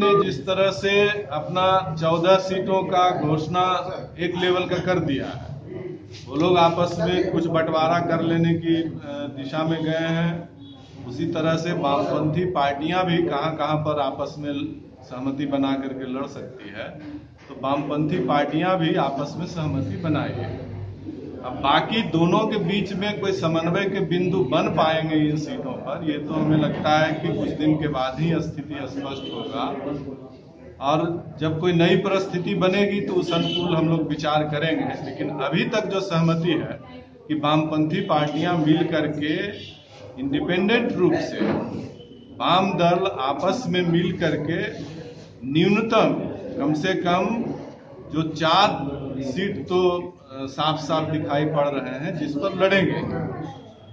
ने जिस तरह से अपना 14 सीटों का घोषणा एक लेवल का कर दिया है, वो लोग आपस में कुछ बंटवारा कर लेने की दिशा में गए हैं। उसी तरह से वामपंथी पार्टियां भी कहां पर आपस में सहमति बना करके लड़ सकती है, तो वामपंथी पार्टियां भी आपस में सहमति बनाएंगे। अब बाकी दोनों के बीच में कोई समन्वय के बिंदु बन पाएंगे इन सीटों पर, ये तो हमें लगता है कि कुछ दिन के बाद ही स्थिति स्पष्ट होगा। और जब कोई नई परिस्थिति बनेगी तो उस अनुकूल हम लोग विचार करेंगे। लेकिन अभी तक जो सहमति है कि वामपंथी पार्टियां मिल करके इंडिपेंडेंट रूप से वाम दल आपस में मिल करके न्यूनतम कम से कम जो 4 सीट तो साफ साफ दिखाई पड़ रहे हैं जिस पर लड़ेंगे।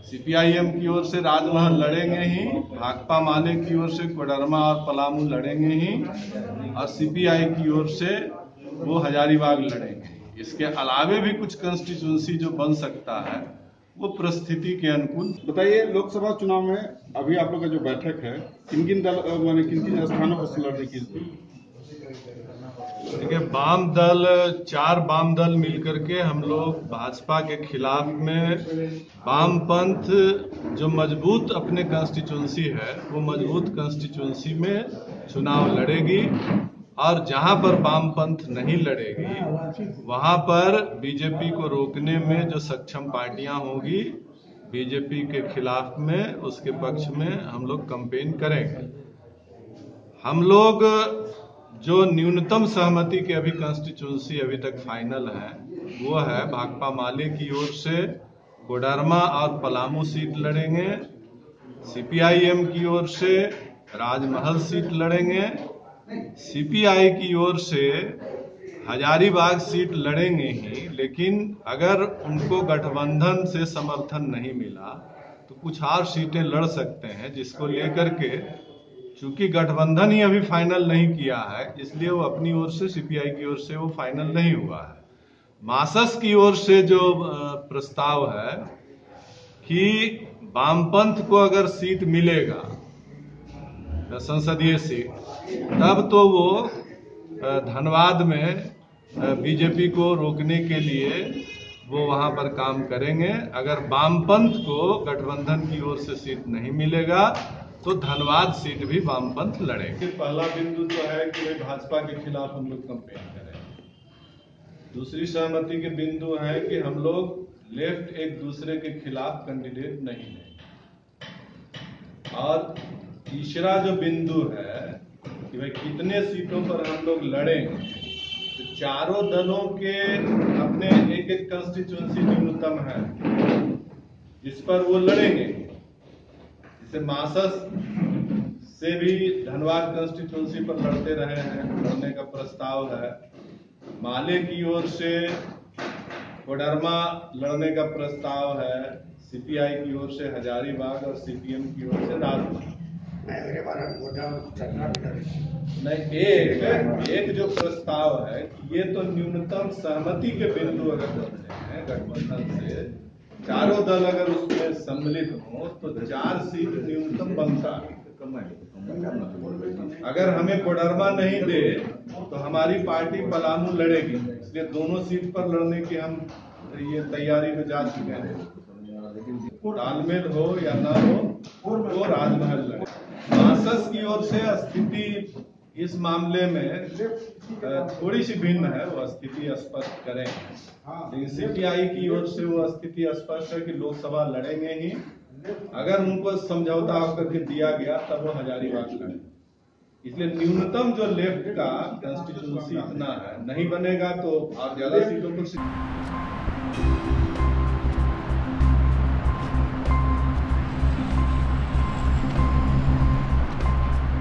सीपीआईएम की ओर से राजमहल लड़ेंगे ही, भाकपा माले की ओर से कोडरमा और पलामू लड़ेंगे ही, और सीपीआई की ओर से वो हजारीबाग लड़ेंगे। इसके अलावे भी कुछ कंस्टिट्यूंसी जो बन सकता है वो परिस्थिति के अनुकूल। बताइए, लोकसभा चुनाव में अभी आप लोग का जो बैठक है, किन किन स्थानों पर लड़ने की? देखिए, वाम दल 4 वाम दल मिलकर के हम लोग भाजपा के खिलाफ में वामपंथ जो मजबूत अपने कंस्टिट्यूंसी है वो मजबूत कंस्टिट्यूंसी में चुनाव लड़ेगी, और जहां पर वामपंथ नहीं लड़ेगी वहां पर बीजेपी को रोकने में जो सक्षम पार्टियां होगी, बीजेपी के खिलाफ में उसके पक्ष में हम लोग कैंपेन करेंगे। हम लोग जो न्यूनतम सहमति के अभी कंस्टिट्यूंसी अभी तक फाइनल है वो है भाकपा माले की ओर से कोडरमा और पलामू सीट लड़ेंगे, सीपीआईएम की ओर से राजमहल सीट लड़ेंगे, सीपीआई की ओर से हजारीबाग सीट लड़ेंगे ही। लेकिन अगर उनको गठबंधन से समर्थन नहीं मिला तो कुछ और सीटें लड़ सकते हैं, जिसको लेकर के चूंकि गठबंधन ही अभी फाइनल नहीं किया है इसलिए वो अपनी ओर से सीपीआई की ओर से वो फाइनल नहीं हुआ है। मासस की ओर से जो प्रस्ताव है कि वामपंथ को अगर सीट मिलेगा संसदीय सीट, तब तो वो धनबाद में बीजेपी को रोकने के लिए वो वहां पर काम करेंगे। अगर वामपंथ को गठबंधन की ओर से सीट नहीं मिलेगा तो धनबाद सीट भी वामपंथ लड़ेंगे। पहला बिंदु तो है कि भाई भाजपा के खिलाफ हम लोग कैंपेन करें। दूसरी सहमति के बिंदु है कि हम लोग लेफ्ट एक दूसरे के खिलाफ कैंडिडेट नहीं लेंगे। और तीसरा जो बिंदु है कि भाई कितने सीटों पर हम लोग लड़ेंगे, तो चारों दलों के अपने एक कंस्टिट्यूंसी न्यूनतम है जिस पर वो लड़ेंगे। जैसे मासस से भी धनबाद कंस्टिट्यूंसी पर लड़ते रहे हैं, लड़ने का प्रस्ताव है। माले की ओर से कोडरमा लड़ने का प्रस्ताव है, सीपीआई की ओर से हजारीबाग और सीपीएम की ओर से राजमहल। नहीं, एक जो प्रस्ताव है ये तो न्यूनतम सहमति के बिंदु अगर बनते हैं गठबंधन से, चारों दल अगर उसमें सम्मिलित हो तो 4 सीट न्यूनतम बनता है। अगर हमें कोडरमा नहीं दे तो हमारी पार्टी पलामू लड़ेगी, इसलिए दोनों सीट पर लड़ने की हम ये तैयारी में जा चुके हैं। तालमेल हो या ना हो तो राजमहल लड़े। मासस की ओर से स्थिति इस मामले में थोड़ी सी भिन्न है, वो स्थिति स्पष्ट करेंगे। लेकिन सीपीआई की ओर से वो स्थिति स्पष्ट है कि लोकसभा लड़ेंगे ही, अगर उनको समझौता होकर के दिया गया तब वो हजारीबाग लड़ेंगे। इसलिए न्यूनतम जो लेफ्ट का कंस्टिट्यूंसी इतना है, नहीं बनेगा तो आप ज्यादा सीटों पर